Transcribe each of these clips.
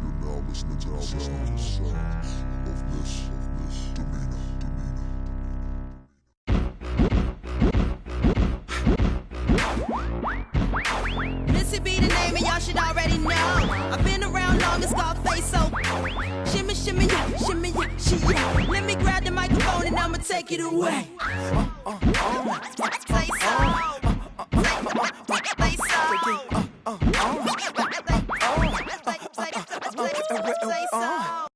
You're now listening to the sounds of this demeanor. Missy be the name and y'all should already know. I've been around long as Scarface, so shimmy, shimmy, yeah, shimmy, yeah, she, yeah. Let me grab the microphone and I'ma take it away. Say so. Say so.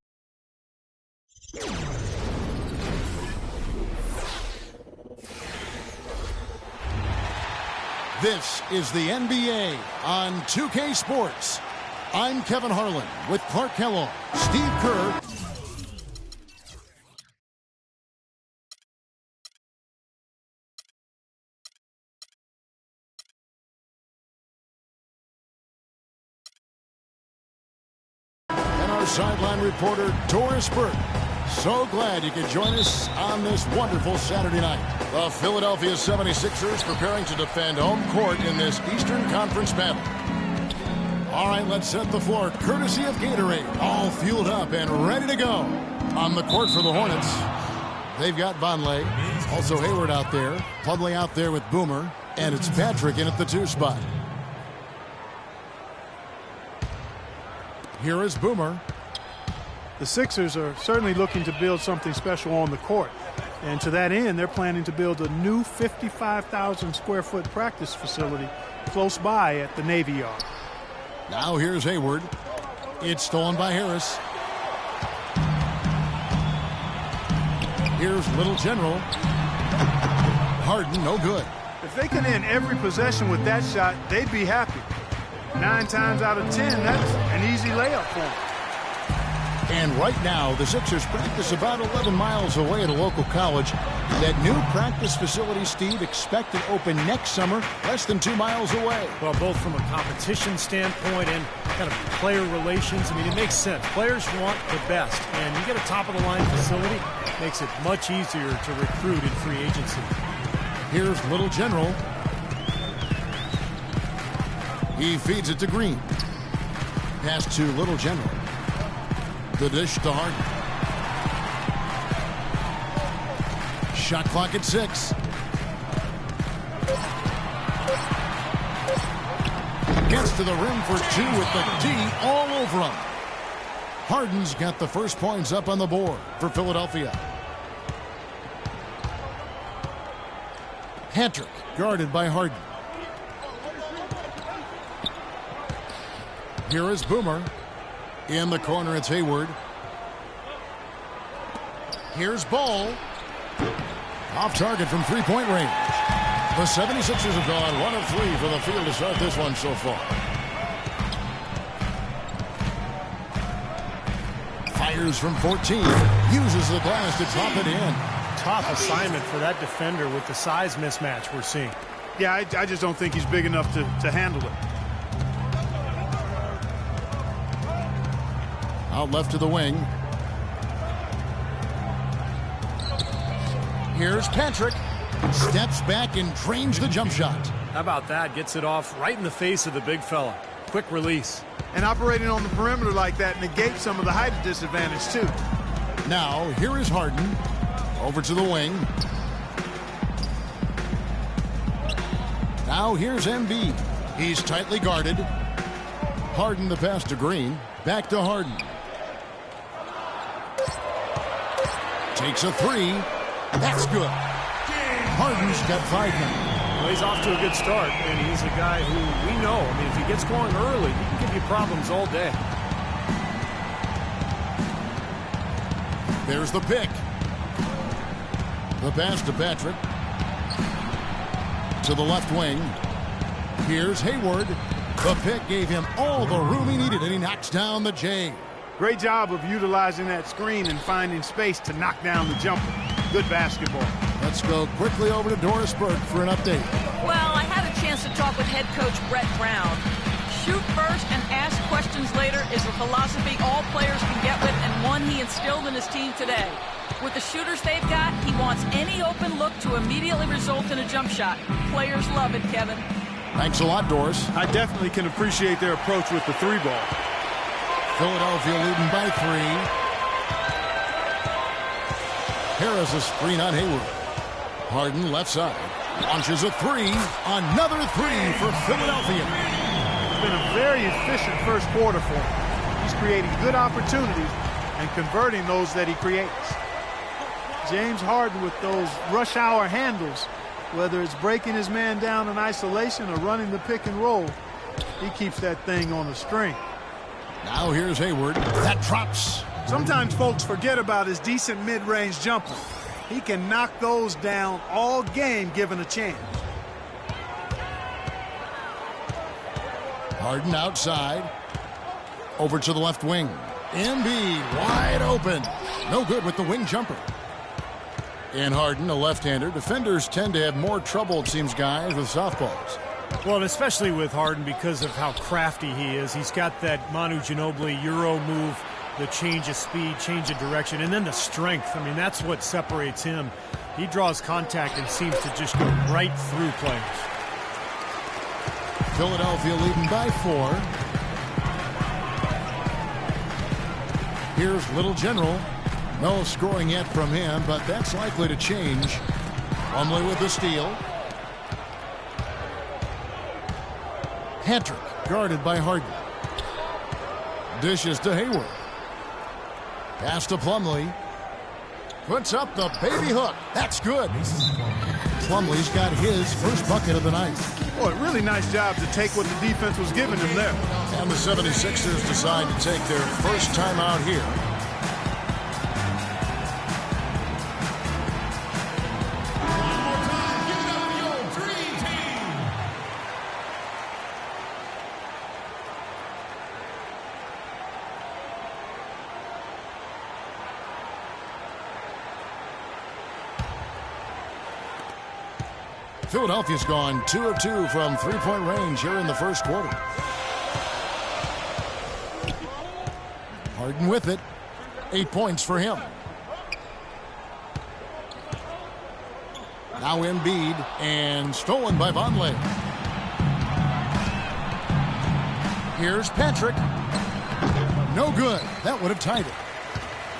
This is the NBA on 2K Sports. I'm Kevin Harlan with Clark Kellogg, Steve Kerr, and our sideline reporter, Doris Burke. So glad you could join us on this wonderful Saturday night. The Philadelphia 76ers preparing to defend home court in this Eastern Conference battle. All right, let's set the floor courtesy of Gatorade. All fueled up and ready to go. On the court for the Hornets, they've got Vonleh. Also Hayward out there. Plumlee out there with Boomer. And it's Patrick in at the 2 spot. Here is Boomer. The Sixers are certainly looking to build something special on the court. And to that end, they're planning to build a new 55,000 square foot practice facility close by at the Navy Yard. Now here's Hayward. It's stolen by Harris. Here's Little General. Harden, no good. If they can end every possession with that shot, they'd be happy. 9 times out of 10, that's an easy layup for them. And right now, the Sixers practice about 11 miles away at a local college. That new practice facility, Steve, expected to open next summer, less than 2 miles away. Well, both from a competition standpoint and kind of player relations, I mean, it makes sense. Players want the best, and you get a top-of-the-line facility, makes it much easier to recruit in free agency. Here's Little General. He feeds it to Green. Pass to Little General. The dish to Harden. Shot clock at 6. Gets to the rim for 2 with the D all over him. Harden's got the first points up on the board for Philadelphia. Patrick guarded by Harden. Here is Boomer. In the corner, it's Hayward. Here's Ball. Off target from three-point range. The 76ers have gone 1 of 3 from the field to start this one so far. Fires from 14. Uses the glass to drop it in. Tough assignment for that defender with the size mismatch we're seeing. Yeah, I just don't think he's big enough to handle it. Out left to the wing. Here's Patrick. Steps back and drains the jump shot. How about that? Gets it off right in the face of the big fella. Quick release. And operating on the perimeter like that negates some of the height disadvantage, too. Now, here is Harden. Over to the wing. Now, here's Embiid. He's tightly guarded. Harden the pass to Green. Back to Harden. Takes a 3. That's good. Harden's got 5 now. Well, he's off to a good start, and he's a guy who we know. I mean, if he gets going early, he can give you problems all day. There's the pick. The pass to Patrick. To the left wing. Here's Hayward. The pick gave him all the room he needed, and he knocks down the J. Great job of utilizing that screen and finding space to knock down the jumper. Good basketball. Let's go quickly over to Doris Burke for an update. Well, I had a chance to talk with head coach Brett Brown. Shoot first and ask questions later is a philosophy all players can get with and one he instilled in his team today. With the shooters they've got, he wants any open look to immediately result in a jump shot. Players love it, Kevin. Thanks a lot, Doris. I definitely can appreciate their approach with the 3-ball. Philadelphia leading by 3. Harris a screen on Hayward. Harden left side. Launches a 3. Another 3 for Philadelphia. It's been a very efficient first quarter for him. He's creating good opportunities and converting those that he creates. James Harden with those rush hour handles, whether it's breaking his man down in isolation or running the pick and roll, he keeps that thing on a string. Now here's Hayward. That drops. Sometimes folks forget about his decent mid-range jumper. He can knock those down all game given a chance. Harden outside. Over to the left wing. Embiid wide open. No good with the wing jumper. And Harden, a left-hander. Defenders tend to have more trouble, it seems, guys, with softballs. Well, and especially with Harden because of how crafty he is. He's got that Manu Ginobili Euro move, the change of speed, change of direction, and then the strength. I mean, that's what separates him. He draws contact and seems to just go right through players. Philadelphia leading by 4. Here's Little General. No scoring yet from him, but that's likely to change. Plumlee with the steal. Patrick guarded by Harden. Dishes to Hayward. Pass to Plumlee. Puts up the baby hook. That's good. Plumlee's got his first bucket of the night. Boy, really nice job to take what the defense was giving him there. And the 76ers decide to take their first time out here. Philadelphia's gone 2 of 2 from three-point range here in the first quarter. Harden with it. 8 points for him. Now Embiid and stolen by Vonleh. Here's Patrick. No good. That would have tied it.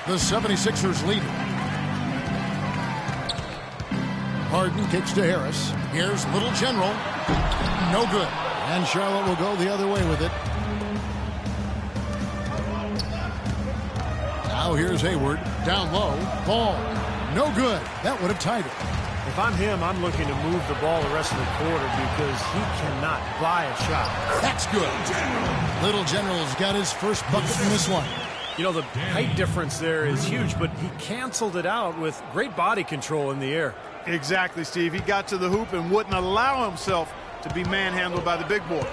The 76ers lead it. Harden kicks to Harris. Here's Little General. No good. And Charlotte will go the other way with it. Now here's Hayward. Down low. Ball. No good. That would have tied it. If I'm him, I'm looking to move the ball the rest of the quarter because he cannot buy a shot. That's good. Little General's got his first bucket in this one. You know, the height difference there is huge, but he canceled it out with great body control in the air. Exactly, Steve. He got to the hoop and wouldn't allow himself to be manhandled by the big boy.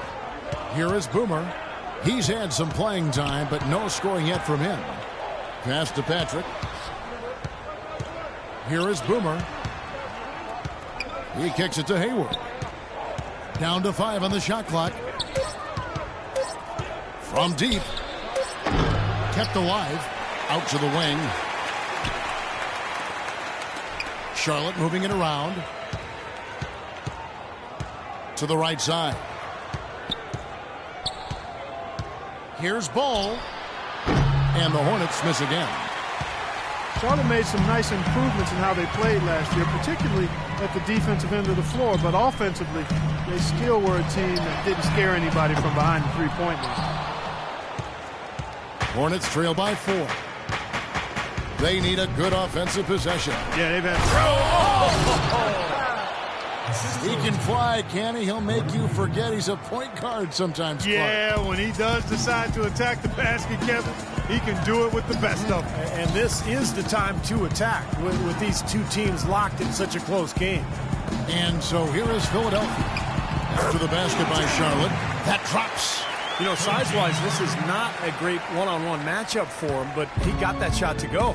Here is Boomer. He's had some playing time, but no scoring yet from him. Pass to Patrick. Here is Boomer. He kicks it to Hayward. Down to 5 on the shot clock. From deep. Kept alive. Out to the wing. Charlotte moving it around. To the right side. Here's Ball. And the Hornets miss again. Charlotte made some nice improvements in how they played last year, particularly at the defensive end of the floor. But offensively, they still were a team that didn't scare anybody from behind the three-point line. Hornets trail by 4. They need a good offensive possession. Yeah, they've had... He can fly, can he? He'll make you forget he's a point guard sometimes. Yeah, when he does decide to attack the basket, Kevin, he can do it with the best of them. And this is the time to attack with these two teams locked in such a close game. And so here is Philadelphia. After the basket by Charlotte, that drops. You know, size-wise, this is not a great one-on-one matchup for him, but he got that shot to go.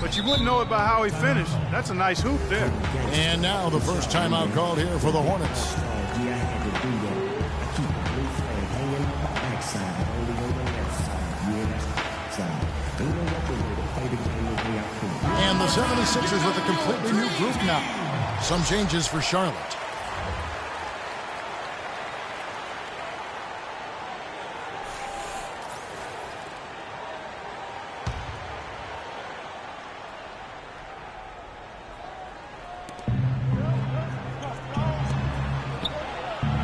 But you wouldn't know it by how he finished. That's a nice hoop there. And now the first timeout called here for the Hornets. And the 76ers with a completely new group now. Some changes for Charlotte.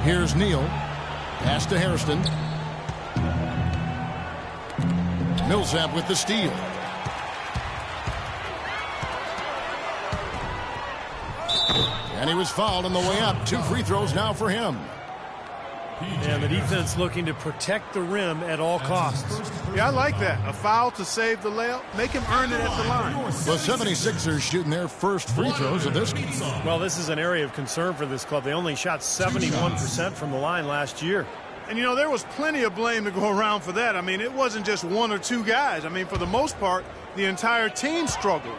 Here's Neal. Pass to Hairston. Millsap with the steal. And he was fouled on the way up. 2 free throws now for him. And the defense looking to protect the rim at all costs. Yeah, I like that. A foul to save the layup. Make him earn it at the line. The 76ers shooting their first free throws of this game. Well, this is an area of concern for this club. They only shot 71% from the line last year. And, you know, there was plenty of blame to go around for that. I mean, it wasn't just 1 or 2 guys. I mean, for the most part, the entire team struggled.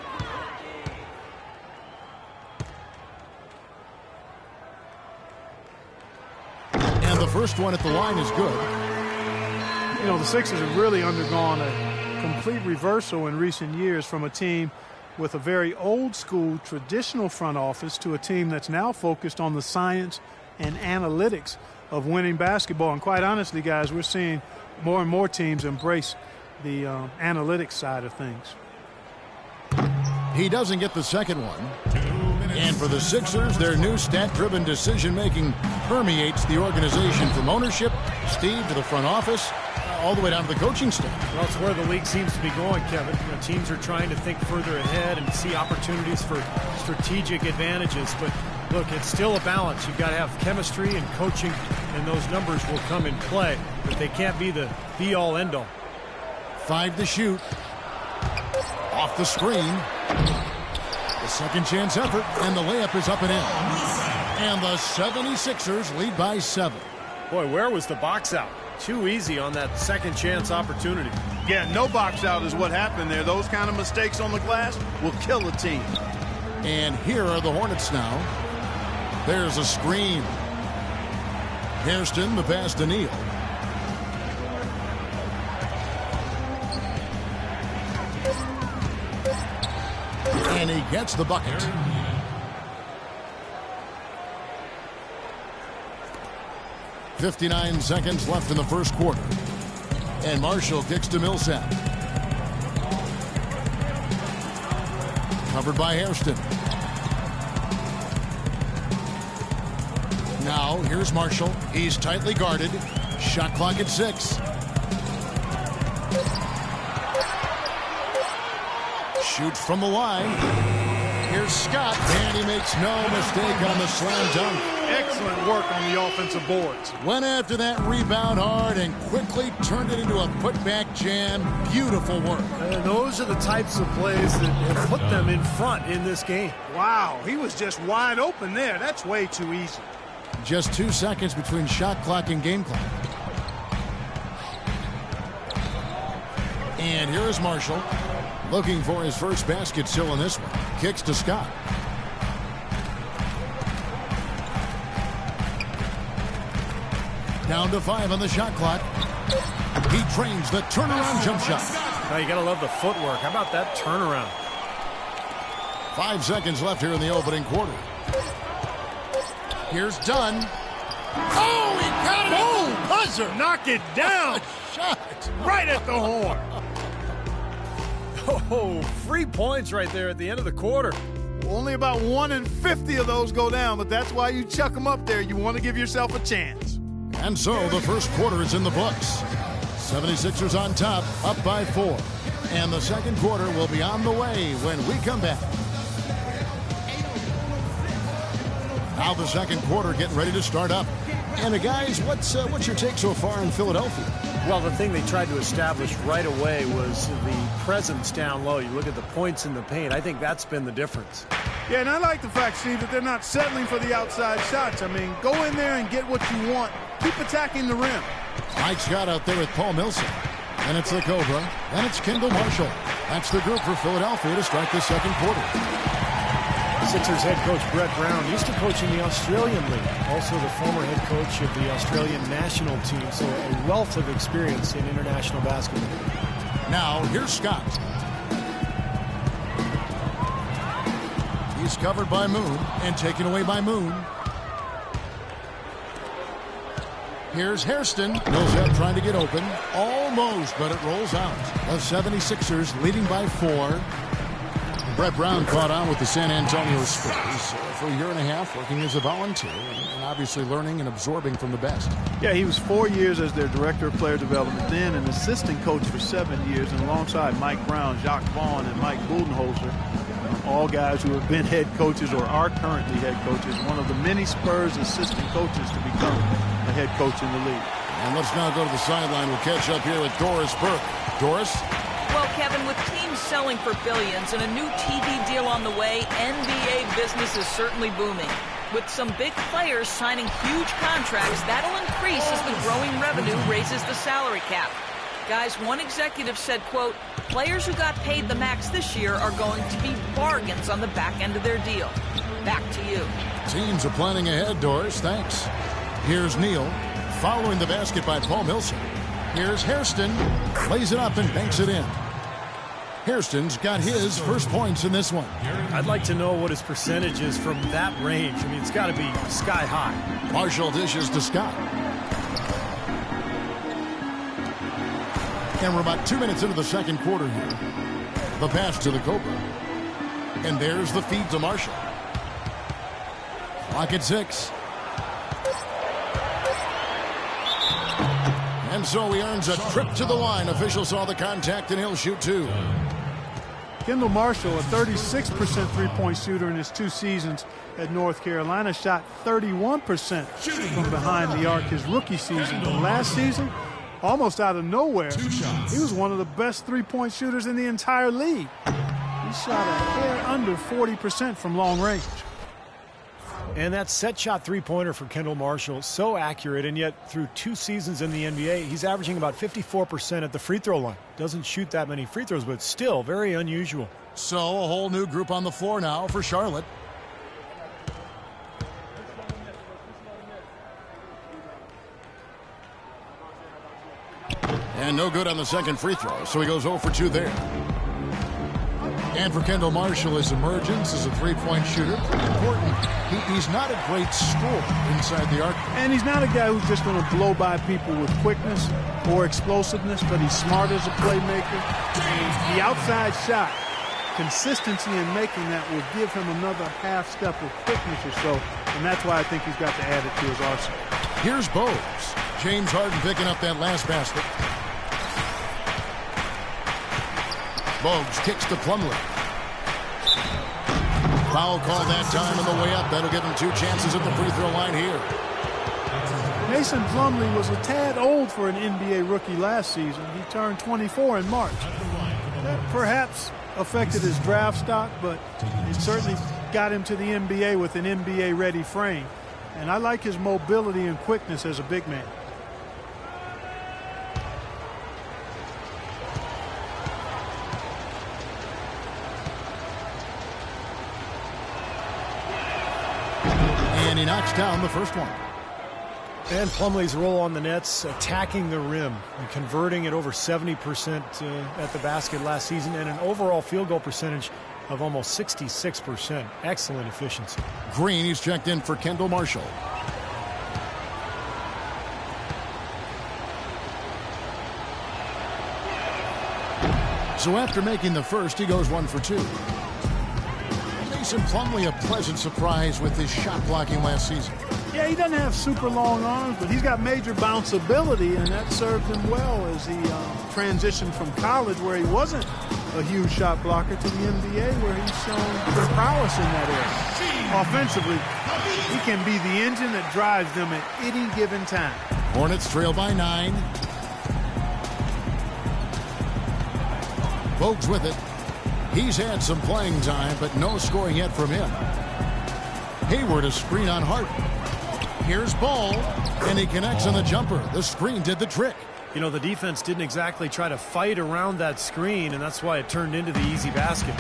And the first one at the line is good. You know, the Sixers have really undergone a complete reversal in recent years from a team with a very old-school, traditional front office to a team that's now focused on the science and analytics of winning basketball. And quite honestly, guys, we're seeing more and more teams embrace the analytics side of things. He doesn't get the second one. And for the Sixers, their new stat-driven decision-making permeates the organization from ownership, Steve, to the front office, all the way down to the coaching staff. Well, it's where the league seems to be going, Kevin. You know, teams are trying to think further ahead and see opportunities for strategic advantages. But look, it's still a balance. You've got to have chemistry and coaching, and those numbers will come in play. But they can't be the be-all, end-all. 5 to shoot. Off the screen. The second chance effort, and the layup is up and in. And the 76ers lead by 7. Boy, where was the box out? Too easy on that second chance opportunity. Yeah, no box out is what happened there. Those kind of mistakes on the glass will kill a team. And here are the Hornets now. There's a screen. Hairston, the pass to Neal. And he gets the bucket. .59 seconds left in the first quarter. And Marshall kicks to Millsap. Covered by Hairston. Now, here's Marshall. He's tightly guarded. Shot clock at 6. Shoots from the line. Here's Scott, and he makes no mistake on the slam dunk. Excellent work on the offensive boards. Went after that rebound hard and quickly turned it into a putback jam. Beautiful work. And those are the types of plays that have put them in front in this game. Wow, he was just wide open there. That's way too easy. Just 2 seconds between shot clock and game clock. And here is Marshall. Looking for his first basket still in this one. Kicks to Scott. Down to 5 on the shot clock. He trains the turnaround jump shot. Now you got to love the footwork. How about that turnaround? 5 seconds left here in the opening quarter. Here's Dunn. Oh, he got it at the buzzer. Knock it down. Shot. Right at the horn. Oh, 3 points right there at the end of the quarter. Only about 1 in 50 of those go down, but that's why you chuck them up there. You want to give yourself a chance. And so the first quarter is in the books. 76ers on top, up by 4. And the second quarter will be on the way when we come back. Now the second quarter getting ready to start up. And guys, what's your take so far in Philadelphia? Well, the thing they tried to establish right away was the presence down low. You look at the points in the paint. I think that's been the difference. Yeah, and I like the fact, Steve, that they're not settling for the outside shots. I mean, go in there and get what you want. Keep attacking the rim. Mike Scott out there with Paul Millsap. And it's the Cobra. And it's Kendall Marshall. That's the group for Philadelphia to start the second quarter. Sixers head coach Brett Brown used to coach in the Australian League. Also the former head coach of the Australian national team. So a wealth of experience in international basketball. Now, here's Scott. He's covered by Moon and taken away by Moon. Here's Hairston. Millsap trying to get open. Almost, but it rolls out. The 76ers leading by 4. Brett Brown caught on with the San Antonio Spurs for a year and a half, working as a volunteer and obviously learning and absorbing from the best. Yeah, he was 4 years as their director of player development, then an assistant coach for 7 years, and alongside Mike Brown, Jacques Vaughn, and Mike Budenholzer, all guys who have been head coaches or are currently head coaches, one of the many Spurs assistant coaches to become a head coach in the league. And let's now go to the sideline. We'll catch up here with Doris Burke. Doris? Well, Kevin, with teams selling for billions and a new TV deal on the way, NBA business is certainly booming. With some big players signing huge contracts, that'll increase as the growing revenue raises the salary cap. Guys, one executive said, quote, players who got paid the max this year are going to be bargains on the back end of their deal. Back to you. Teams are planning ahead, Doris. Thanks. Here's Neal. Following the basket by Paul Millsap. Here's Hairston. Lays it up and banks it in. Hairston's got his first points in this one. I'd like to know what his percentage is from that range. I mean, it's got to be sky high. Marshall dishes to Scott. And we're about 2 minutes into the second quarter here. The pass to the Cobra. And there's the feed to Marshall. Clock at 6. And so he earns a trip to the line. Officials saw the contact, and he'll shoot 2. Kendall Marshall, a 36% three-point shooter in his 2 seasons at North Carolina, shot 31% from behind the arc his rookie season. But last season, almost out of nowhere, he was one of the best three-point shooters in the entire league. He shot a hair under 40% from long range. And that set shot three-pointer for Kendall Marshall, so accurate, and yet through 2 seasons in the NBA, he's averaging about 54% at the free throw line. Doesn't shoot that many free throws, but still very unusual. So a whole new group on the floor now for Charlotte. And no good on the second free throw, so he goes 0 for 2 there. And for Kendall Marshall, his emergence as a three-point shooter, important. He's not a great scorer inside the arc. And he's not a guy who's just going to blow by people with quickness or explosiveness, but he's smart as a playmaker. The outside shot, consistency in making that will give him another half step of quickness or so, and that's why I think he's got to add it to his arsenal. Here's Bowes. James Harden picking up that last basket. Bowes kicks to Plumlee. Foul call that time on the way up. That'll give him 2 chances at the free throw line here. Mason Plumlee was a tad old for an NBA rookie last season. He turned 24 in March. That perhaps affected his draft stock, but it certainly got him to the NBA with an NBA-ready frame. And I like his mobility and quickness as a big man. And he knocks down the first one. And Plumlee's role on the Nets, attacking the rim and converting it over 70% at the basket last season, and an overall field goal percentage of almost 66%. Excellent efficiency. Green, he's checked in for Kendall Marshall. So after making the first, he goes 1 for 2. Mason Plumlee, a pleasant surprise with his shot blocking last season. Yeah, he doesn't have super long arms, but he's got major bounce ability, and that served him well as he transitioned from college, where he wasn't a huge shot blocker, to the NBA, where he's shown good prowess in that area. Offensively, he can be the engine that drives them at any given time. Hornets trail by 9. Bogues with it. He's had some playing time, but no scoring yet from him. Hayward, a screen on Harden. Here's Ball, and he connects on the jumper. The screen did the trick. You know, the defense didn't exactly try to fight around that screen, and that's why it turned into the easy basket.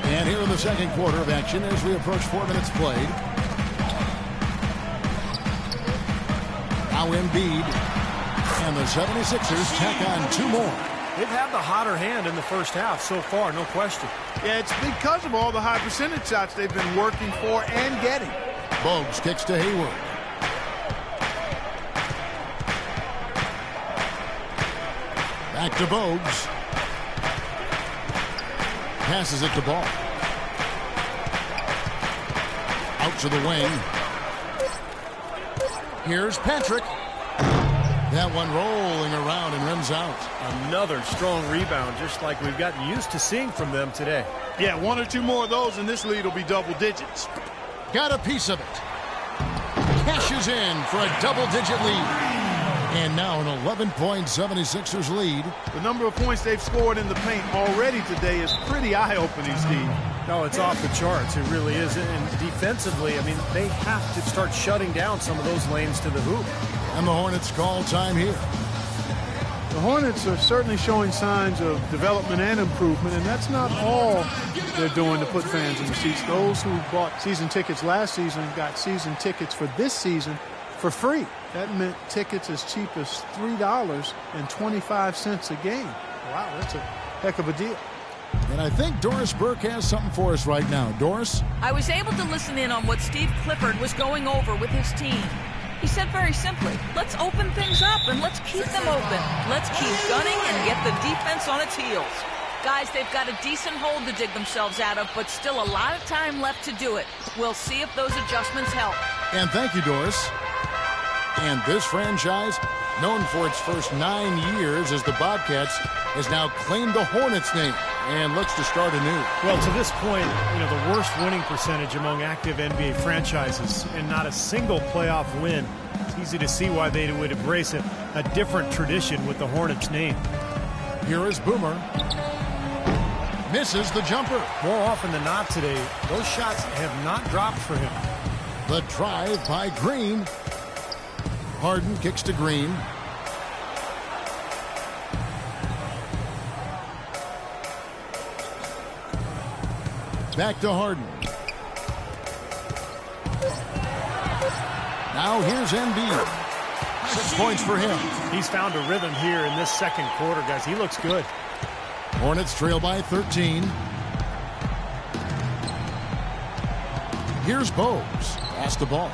And here in the second quarter of action as we approach 4 minutes played. Now Embiid. And the 76ers tack on 2 more. They've had the hotter hand in the first half so far, no question. Yeah, it's because of all the high percentage shots they've been working for and getting. Bogues kicks to Hayward. Back to Bogues. Passes it to Ball. Out to the wing. Here's Patrick. That one rolling around and rims out. Another strong rebound, just like we've gotten used to seeing from them today. Yeah, one or two more of those and this lead will be double digits. Got a piece of it. Cashes in for a double-digit lead. And now an 11-point 76ers lead. The number of points they've scored in the paint already today is pretty eye-opening, Steve. No, it's off the charts. It really is. And defensively, I mean, they have to start shutting down some of those lanes to the hoop. And the Hornets call time here. The Hornets are certainly showing signs of development and improvement, and that's not all they're doing to put fans in the seats. Those who bought season tickets last season got season tickets for this season for free. That meant tickets as cheap as $3.25 a game. Wow, that's a heck of a deal. And I think Doris Burke has something for us right now. Doris? I was able to listen in on what Steve Clifford was going over with his team. He said very simply, let's open things up and let's keep them open. Let's keep gunning and get the defense on its heels. Guys, they've got a decent hole to dig themselves out of, but still a lot of time left to do it. We'll see if those adjustments help. And thank you, Doris. And this franchise, known for its first 9 years as the Bobcats, has now claimed the Hornets name and looks to start anew. Well, to this point, the worst winning percentage among active NBA franchises and not a single playoff win. It's easy to see why they would embrace a different tradition with the Hornets name. Here is Boomer. Misses the jumper. More often than not today, those shots have not dropped for him. The drive by Green. Harden kicks to Green. Back to Harden. Now here's Embiid. 6 points for him. He's found a rhythm here in this second quarter, guys. He looks good. Hornets trail by 13. Here's Bogues. Pass the ball.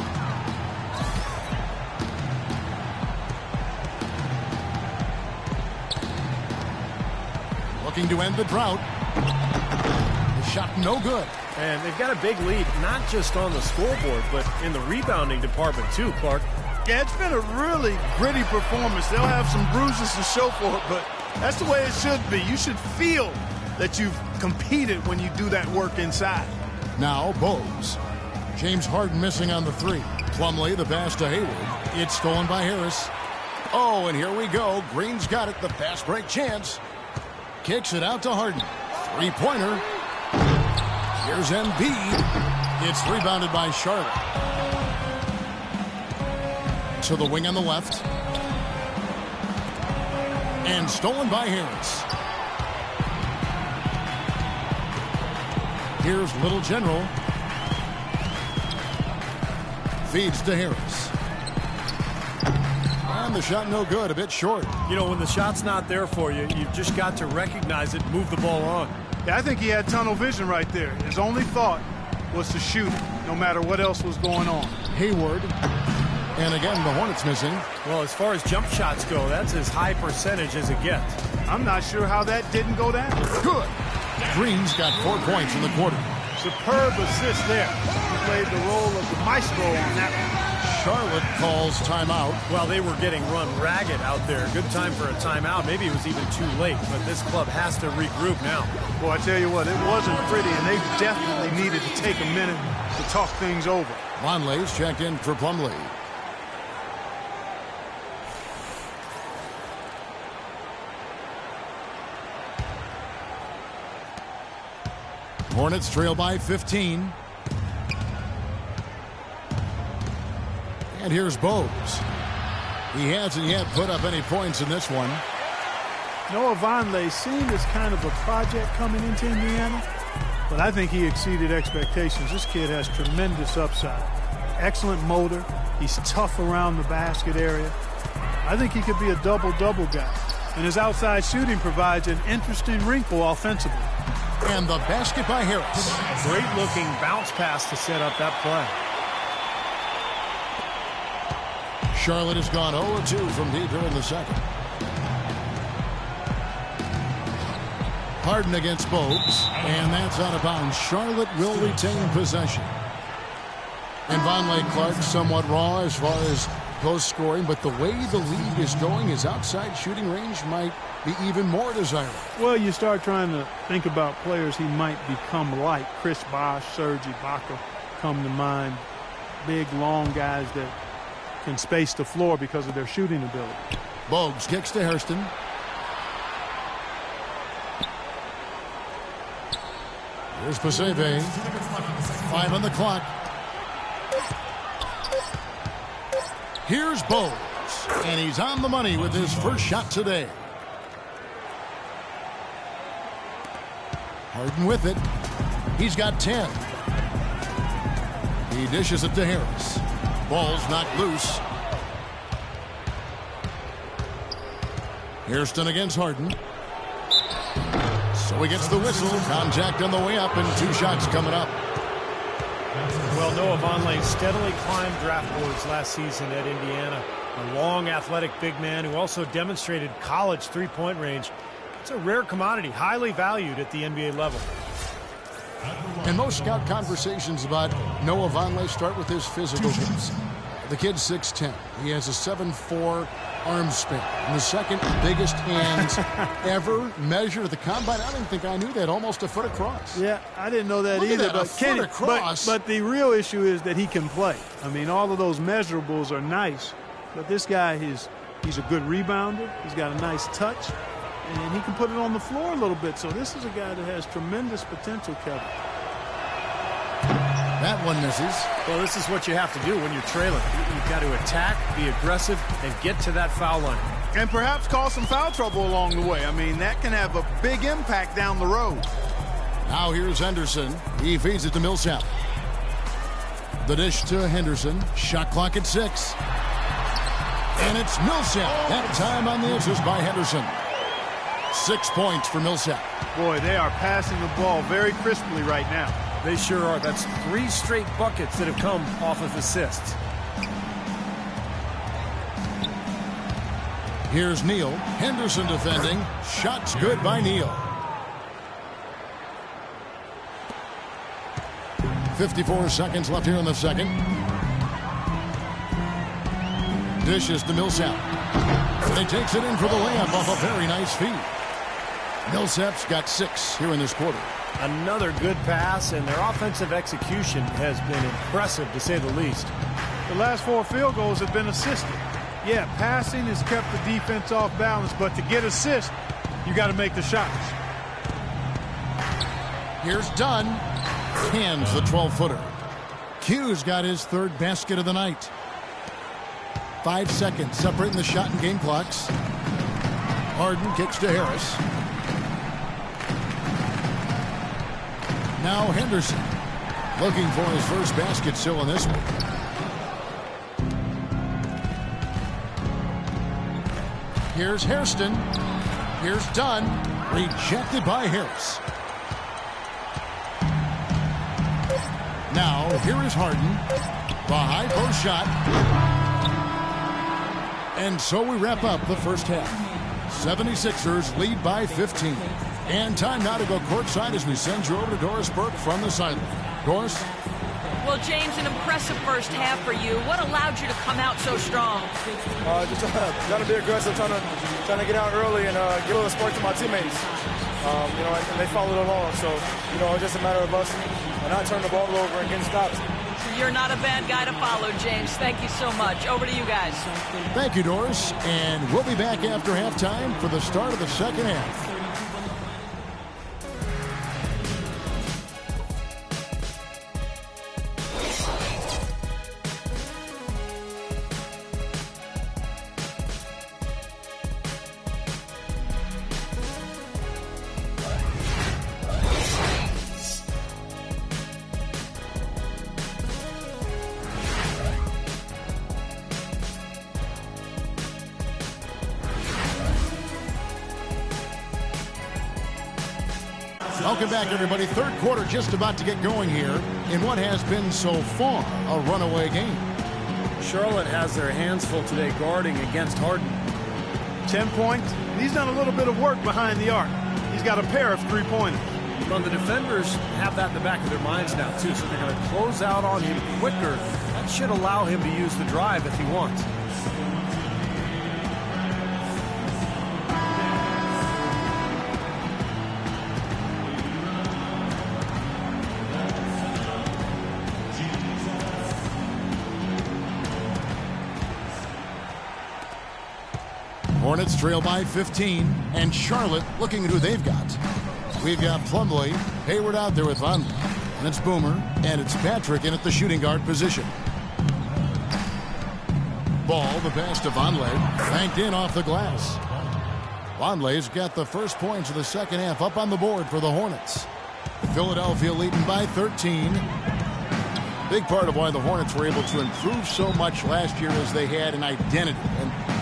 Looking to end the drought. The shot no good. And they've got a big lead, not just on the scoreboard, but in the rebounding department too, Clark. Yeah, it's been a really gritty performance. They'll have some bruises to show for it, but that's the way it should be. You should feel that you've competed when you do that work inside. Now Bogues. James Harden missing on the three. Plumlee, the pass to Hayward. It's stolen by Harris. Oh, and here we go. Green's got it. The fast break chance. Kicks it out to Harden. Three-pointer. Here's Embiid. It's rebounded by Charlotte. To the wing on the left. And stolen by Harris. Here's Little General. Feeds to Harris. And the shot no good, a bit short. When the shot's not there for you, you've just got to recognize it, move the ball on. Yeah, I think he had tunnel vision right there. His only thought was to shoot it, no matter what else was going on. Hayward. And again, the Hornets missing. Well, as far as jump shots go, that's as high percentage as it gets. I'm not sure how that didn't go down. Good. Green's got 4 points in the quarter. Superb assist there. He played the role of the maestro on that one. Charlotte calls timeout. Well, they were getting run ragged out there. Good time for a timeout. Maybe it was even too late, but this club has to regroup now. Well, I tell you what, it wasn't pretty, and they definitely needed to take a minute to talk things over. Vonleh's checked in for Plumlee. Hornets trail by 15. And here's Bogues. He hasn't yet put up any points in this one. Noah Vonleh seemed as kind of a project coming into Indiana, but I think he exceeded expectations. This kid has tremendous upside. Excellent motor. He's tough around the basket area. I think he could be a double-double guy. And his outside shooting provides an interesting wrinkle offensively. And the basket by Harris. Great-looking bounce pass to set up that play. Charlotte has gone 0-2 from deep here in the second. Harden against Bogues, and that's out of bounds. Charlotte will retain possession. And Vonleh Clark somewhat raw as far as post scoring, but the way the league is going, his outside shooting range might be even more desirable. Well, you start trying to think about players he might become like. Chris Bosh, Serge Ibaka come to mind. Big, long guys that can space the floor because of their shooting ability. Bogues kicks to Hairston. Here's Paseve. 5 on the clock. Here's Bogues, and he's on the money with his first shot today. Harden with it. He's got 10. He dishes it to Harris. Ball's knocked loose. Hairston against Harden. So he gets the whistle. Contact on the way up, and 2 shots coming up. Well, Noah Vonleh steadily climbed draft boards last season at Indiana. A long, athletic big man who also demonstrated college three-point range. It's a rare commodity, highly valued at the NBA level. And most scout conversations about Noah Vonleh start with his physical gifts. The kid's 6'10". He has a 7'4" arm span and the second biggest hands ever measured at the combine. I didn't think I knew that. Almost a foot across. Yeah, I didn't know that Look either. at that, but Kenny, but the real issue is that he can play. I mean, all of those measurables are nice, but this guy he's a good rebounder. He's got a nice touch, and he can put it on the floor a little bit. So this is a guy that has tremendous potential, Kevin. That one misses. Well, this is what you have to do when you're trailing. You've got to attack, be aggressive, and get to that foul line. And perhaps cause some foul trouble along the way. I mean, that can have a big impact down the road. Now here's Henderson. He feeds it to Millsap. The dish to Henderson. Shot clock at 6. And it's Millsap. That time on the assist by Henderson. 6 points for Millsap. Boy, they are passing the ball very crisply right now. They sure are. That's 3 straight buckets that have come off of assists. Here's Neal. Henderson defending. Shots good by Neal. 54 seconds left here in the second. Dishes to Millsap. And he takes it in for the layup off a very nice feed. Millsap's got 6 here in this quarter. Another good pass, and their offensive execution has been impressive, to say the least. The last 4 field goals have been assisted. Yeah, passing has kept the defense off balance, but to get assists, you got to make the shots. Here's Dunn. Hands the 12-footer. Q's got his 3rd basket of the night. 5 seconds separating the shot and game clocks. Harden kicks to Harris. Now Henderson looking for his first basket still in this one. Here's Hairston. Here's Dunn. Rejected by Harris. Now here is Harden. The high post shot. And so we wrap up the first half. 76ers lead by 15. And time now to go courtside as we send you over to Doris Burke from the sideline. Doris? Well, James, an impressive first half for you. What allowed you to come out so strong? Just trying to be aggressive, trying to get out early and get a little spark to my teammates. And they followed along. So, it's just a matter of us not turning the ball over and getting stops. You're not a bad guy to follow, James. Thank you so much. Over to you guys. Thank you, Doris. And we'll be back after halftime for the start of the second half. Welcome back, everybody. Third quarter just about to get going here in what has been so far a runaway game. Charlotte has their hands full today guarding against Harden. 10 points. He's done a little bit of work behind the arc. He's he's got a pair of three-pointers. Well, the defenders have that in the back of their minds now, too, so they're going to close out on him quicker. That should allow him to use the drive if he wants. Hornets trail by 15, and Charlotte looking at who they've got. We've got Plumlee, Hayward out there with Vonleh, and it's Boomer, and it's Patrick in at the shooting guard position. Ball, the pass to Vonleh, banked in off the glass. Vonleh's got the first points of the second half up on the board for the Hornets. Philadelphia leading by 13. Big part of why the Hornets were able to improve so much last year is they had an identity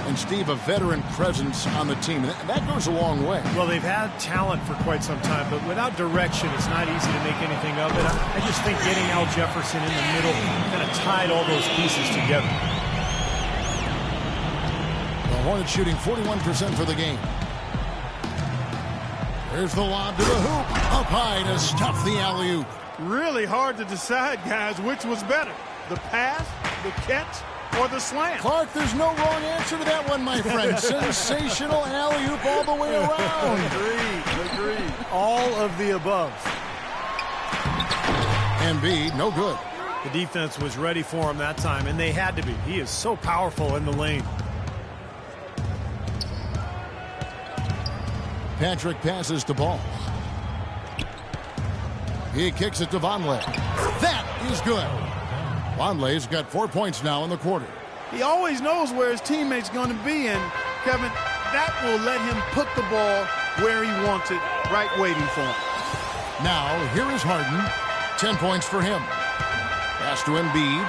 and Steve, a veteran presence on the team. That goes a long way. Well, they've had talent for quite some time, but without direction, it's not easy to make anything of it. I just think getting Al Jefferson in the middle kind of tied all those pieces together. The Hornets shooting 41% for the game. There's the lob to the hoop. Up high to stuff the alley-oop. Really hard to decide, guys, which was better. The pass, the catch, or the slam. Clark, there's no wrong answer to that one, my friend. Sensational alley-oop all the way around. Agreed. All of the above. Embiid, no good. The defense was ready for him that time, and they had to be. He is so powerful in the lane. Patrick passes to Ball. He kicks it to Vonleh. That is good. Vonleh's got 4 points now in the quarter. He always knows where his teammate's going to be, and, Kevin, that will let him put the ball where he wants it, right waiting for him. Now, here is Harden. 10 points for him. Pass to Embiid.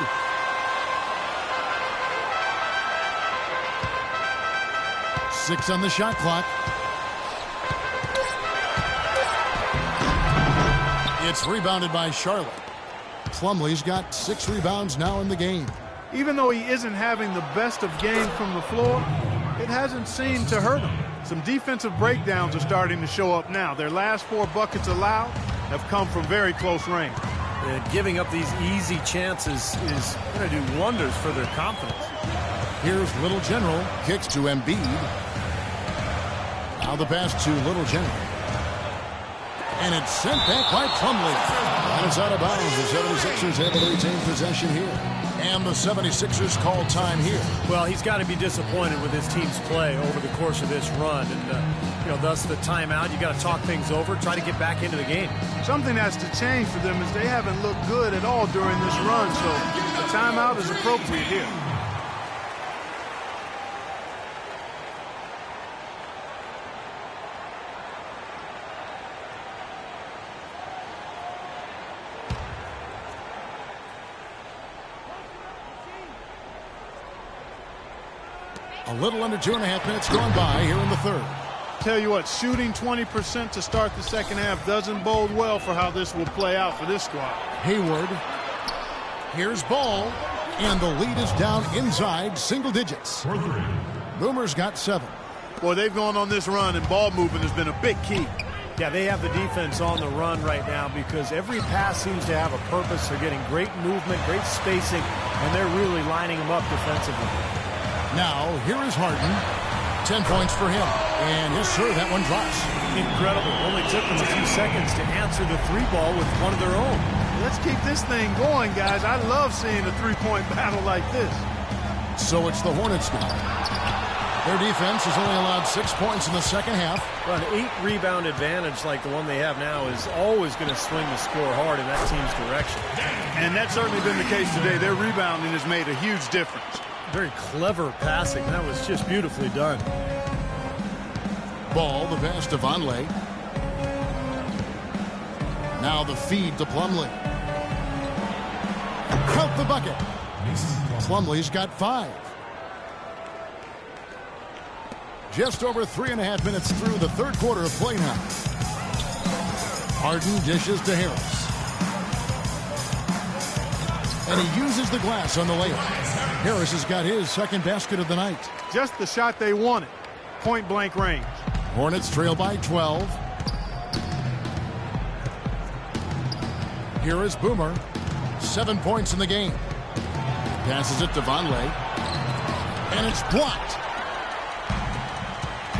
Six on the shot clock. It's rebounded by Charlotte. Plumlee's got 6 rebounds now in the game. Even though he isn't having the best of games from the floor, it hasn't seemed to hurt him. Some defensive breakdowns are starting to show up now. Their last 4 buckets allowed have come from very close range. And giving up these easy chances is going to do wonders for their confidence. Here's Little General. Kicks to Embiid. Now the pass to Little General. And it's sent back by Plumlee. And it's out of bounds. The 76ers able to retain possession here. And the 76ers call time here. Well, he's got to be disappointed with his team's play over the course of this run. And, thus the timeout. You got to talk things over, try to get back into the game. Something has to change for them as they haven't looked good at all during this run. So the timeout is appropriate here. A little under 2.5 minutes gone by here in the third. Tell you what, shooting 20% to start the second half doesn't bode well for how this will play out for this squad. Hayward. Here's Ball. And the lead is down inside single digits. Boomer's got 7. Boy, they've gone on this run, and ball movement has been a big key. Yeah, they have the defense on the run right now because every pass seems to have a purpose. They're getting great movement, great spacing, and they're really lining them up defensively. Now, here is Harden. 10 points for him. And yes, sir, that one drops. Incredible. Only took them a few seconds to answer the 3-ball with one of their own. Let's keep this thing going, guys. I love seeing a 3-point battle like this. So it's the Hornets now. Their defense has only allowed 6 points in the second half. Well, an 8-rebound advantage like the one they have now is always going to swing the score hard in that team's direction. And that's certainly been the case today. Their rebounding has made a huge difference. Very clever passing. That was just beautifully done. Ball, the pass to Vonleh. Now the feed to Plumlee. Count the bucket. Plumlee's got 5. Just over 3.5 minutes through the third quarter of play now. Harden dishes to Harris. And he uses the glass on the layup. Harris has got his second basket of the night. Just the shot they wanted. Point-blank range. Hornets trail by 12. Here is Boomer. 7 points in the game. Passes it to Vonleh. And it's blocked.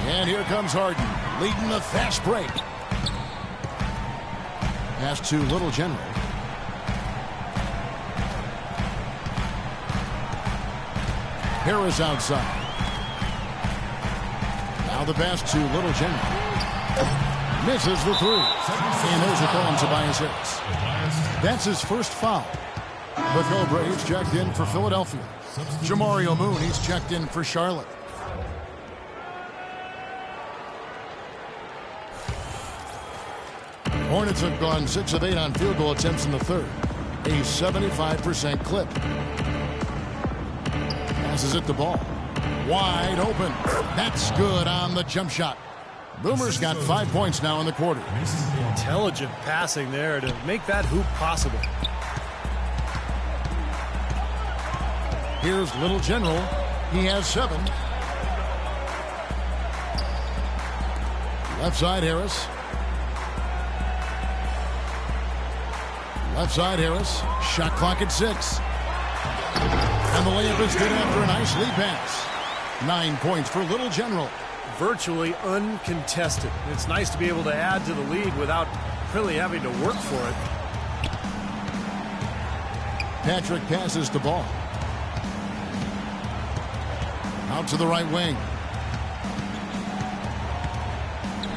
And here comes Harden, leading the fast break. Pass to Little General. Harris outside. Now the pass to Little General. Misses the three. And there's a call on Tobias Harris. That's his first foul. Mikal Braves checked in for Philadelphia. Jamario Moon, he's checked in for Charlotte. Hornets have gone 6 of 8 on field goal attempts in the third. A 75% clip. Passes it the ball. Wide open. That's good on the jump shot. Boomer's got 5 points now in the quarter. Intelligent passing there to make that hoop possible. Here's Little General. He has 7. Left side Harris. Left side Harris. Shot clock at 6. And the layup is good after a nice lead pass. 9 points for Little General. Virtually uncontested. It's nice to be able to add to the lead without really having to work for it. Patrick passes the ball. Out to the right wing.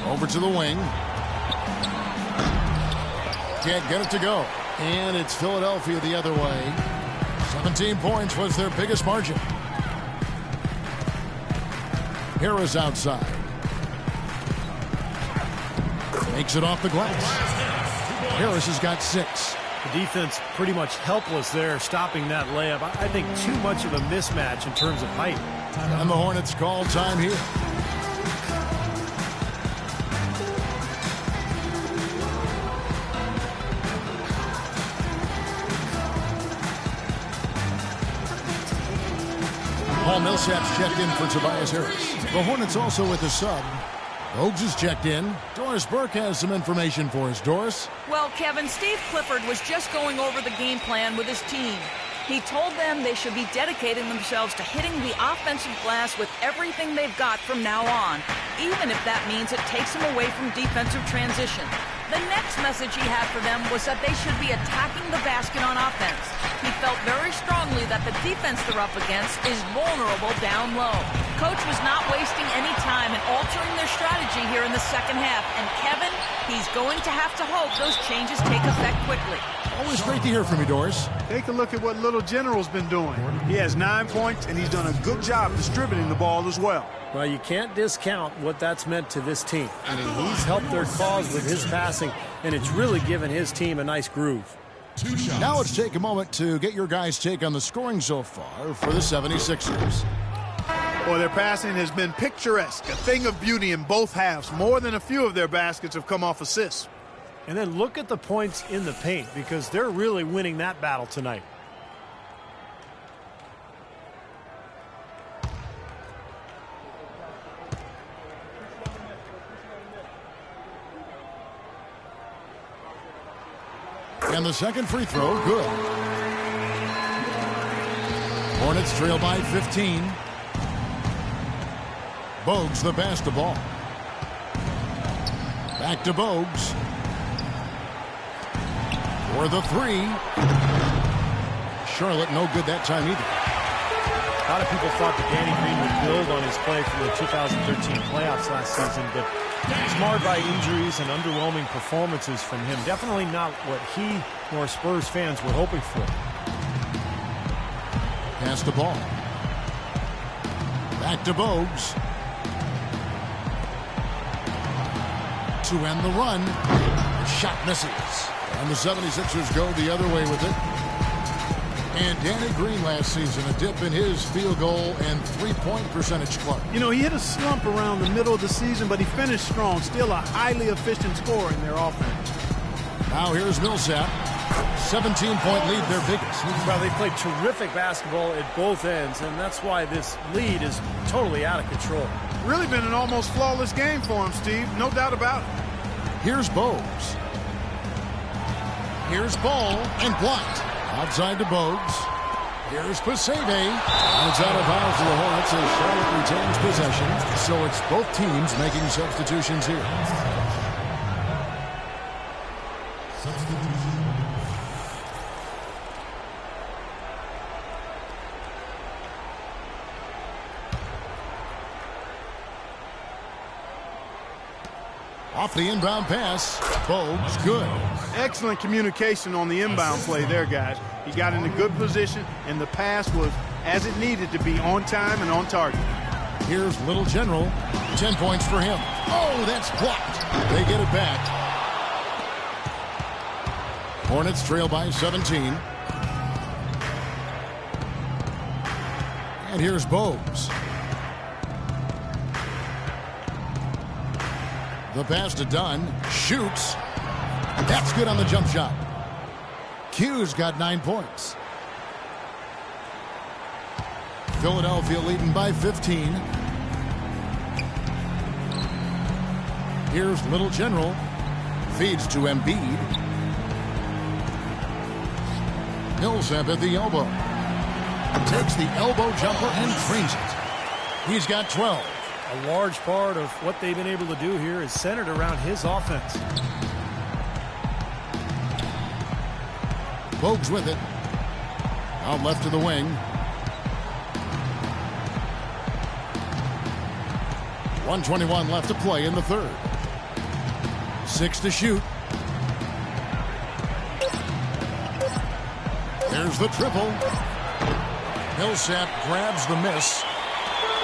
Over to the wing. Can't get it to go. And it's Philadelphia the other way. 17 points was their biggest margin. Harris outside. Makes it off the glass. Harris has got 6. The defense pretty much helpless there, stopping that layup. I think too much of a mismatch in terms of height. And the Hornets call time here. Paul Millsap's checked in for Tobias Harris. The Hornets also with a sub. Bogues is checked in. Doris Burke has some information for us. Doris? Well, Kevin, Steve Clifford was just going over the game plan with his team. He told them they should be dedicating themselves to hitting the offensive glass with everything they've got from now on, even if that means it takes them away from defensive transition. The next message he had for them was that they should be attacking the basket on offense. He felt very strongly that the defense they're up against is vulnerable down low. Coach was not wasting any time in altering their strategy here in the second half. And Kevin, he's going to have to hope those changes take effect quickly. Always great to hear from you, Doris. Take a look at what Little General's been doing. He has 9 points, and he's done a good job distributing the ball as well. Well, you can't discount what that's meant to this team. I mean, he's helped their cause with his passing, and it's really given his team a nice groove. Now let's take a moment to get your guys' take on the scoring so far for the 76ers. Well, their passing has been picturesque, a thing of beauty in both halves. More than a few of their baskets have come off assists. And then look at the points in the paint, because they're really winning that battle tonight. And the second free throw, good. Hornets trail by 15. Bogues the pass to ball. Back to Bogues. For the 3. Charlotte no good that time either. A lot of people thought that Danny Green would build on his play from the 2013 playoffs last season, but he's marred by injuries and underwhelming performances from him. Definitely not what he nor Spurs fans were hoping for. Pass the ball. Back to Bogues. To end the run. The shot misses. And the 76ers go the other way with it. And Danny Green last season, a dip in his field goal and three-point percentage club. You know, he hit a slump around the middle of the season, but he finished strong. Still a highly efficient scorer in their offense. Now here's Millsap. 17-point lead, their biggest. Well, they played terrific basketball at both ends, and that's why this lead is totally out of control. Really been an almost flawless game for him, Steve. No doubt about it. Here's Bogues. Here's ball and blocked. Outside to Bogues. Here's Paseve. It's out of bounds to the Hornets as Charlotte retains possession. So it's both teams making substitutions here. Off the inbound pass. Bogues, good. Excellent communication on the inbound play there, guys. He got in a good position, and the pass was as it needed to be, on time and on target. Here's Little General. 10 points for him. Oh, that's blocked. They get it back. Hornets trail by 17. And here's Bogues. The pass to Dunn. Shoots. That's good on the jump shot. Q's got 9 points. Philadelphia leading by 15. Here's Little General. Feeds to Embiid. Millsap at the elbow. Takes the elbow jumper and drains it. He's got 12. A large part of what they've been able to do here is centered around his offense. Bogues with it. Out left to the wing. 1:21 left to play in the third. 6 to shoot. There's the triple. Millsap grabs the miss.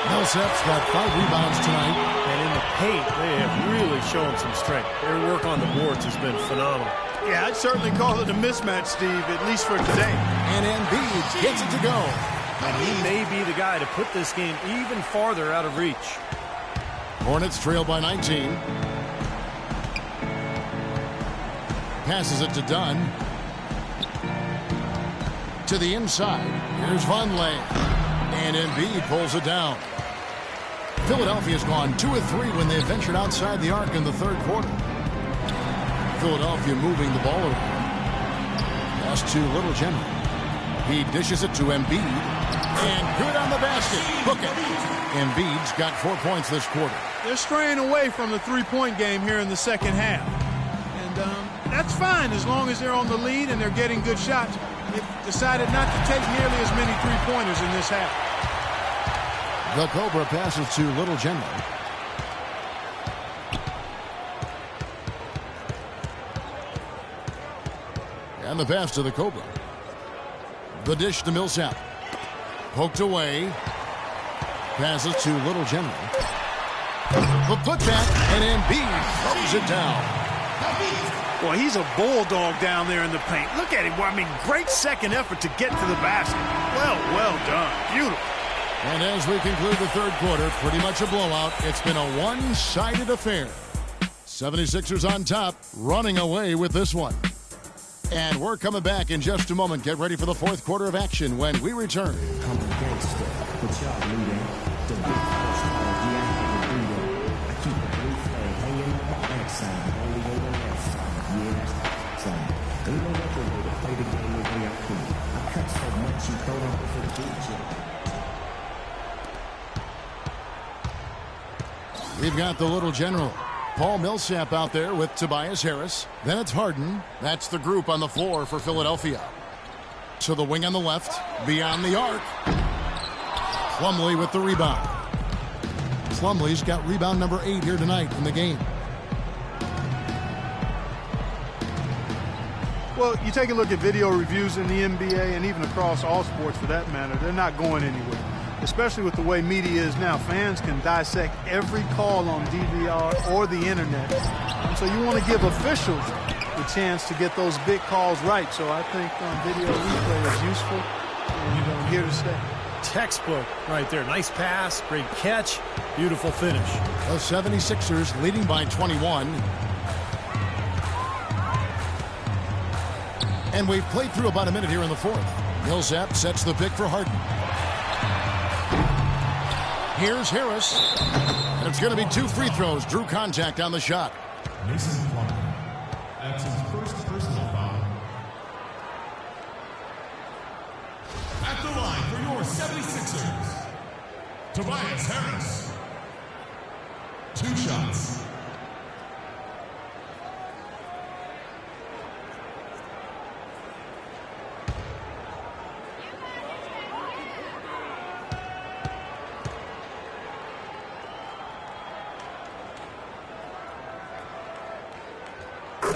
Millsap's got 5 rebounds tonight. And in the paint, they have really shown some strength. Their work on the boards has been phenomenal. Yeah, I'd certainly call it a mismatch, Steve, at least for today. And Embiid gets it to go. And he may be the guy to put this game even farther out of reach. Hornets trail by 19. Passes it to Dunn. To the inside. Here's Vonleh. And Embiid pulls it down. Philadelphia's gone 2 of 3 when they ventured outside the arc in the third quarter. Philadelphia moving the ball around. Pass to Little General. He dishes it to Embiid. And good on the basket. Book it. Embiid's got 4 points this quarter. They're straying away from the three-point game here in the second half. And that's fine as long as they're on the lead and they're getting good shots. They've decided not to take nearly as many three-pointers in this half. The Cobra passes to Little General. And the pass to the Cobra. The dish to Millsap. Poked away. Passes to Little General. The putback, and Embiid throws it down. Well, he's a bulldog down there in the paint. Look at him. I mean, great second effort to get to the basket. Well done. Beautiful. And as we conclude the third quarter, pretty much a blowout. It's been a one-sided affair. 76ers on top, running away with this one. And we're coming back in just a moment. Get ready for the fourth quarter of action when we return. We've got the Little General. Paul Millsap out there with Tobias Harris. Then it's Harden. That's the group on the floor for Philadelphia. To the wing on the left. Beyond the arc. Plumlee with the rebound. Plumlee's got rebound number 8 here tonight in the game. Well, you take a look at video reviews in the NBA and even across all sports for that matter, they're not going anywhere. Especially with the way media is now. Fans can dissect every call on DVR or the internet. And so you want to give officials the chance to get those big calls right. So I think video replay is useful and here to stay. Textbook right there. Nice pass, great catch, beautiful finish. The 76ers leading by 21. And we've played through about a minute here in the fourth. Millsap sets the pick for Harden. Here's Harris. And it's going to be 2 free throws. Drew contact on the shot. Mason Plumlee. That's his first personal foul. At the line for your 76ers, Tobias Harris. 2 shots.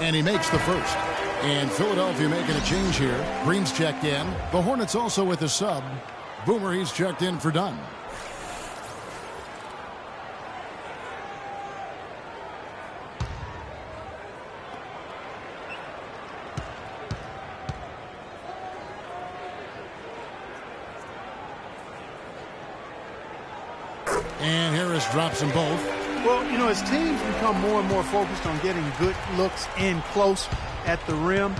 And he makes the first. And Philadelphia making a change here. Green's checked in. The Hornets also with a sub. Boomer, he's checked in for Dunn. And Harris drops them both. Well, you know, as teams become more and more focused on getting good looks in close at the rim,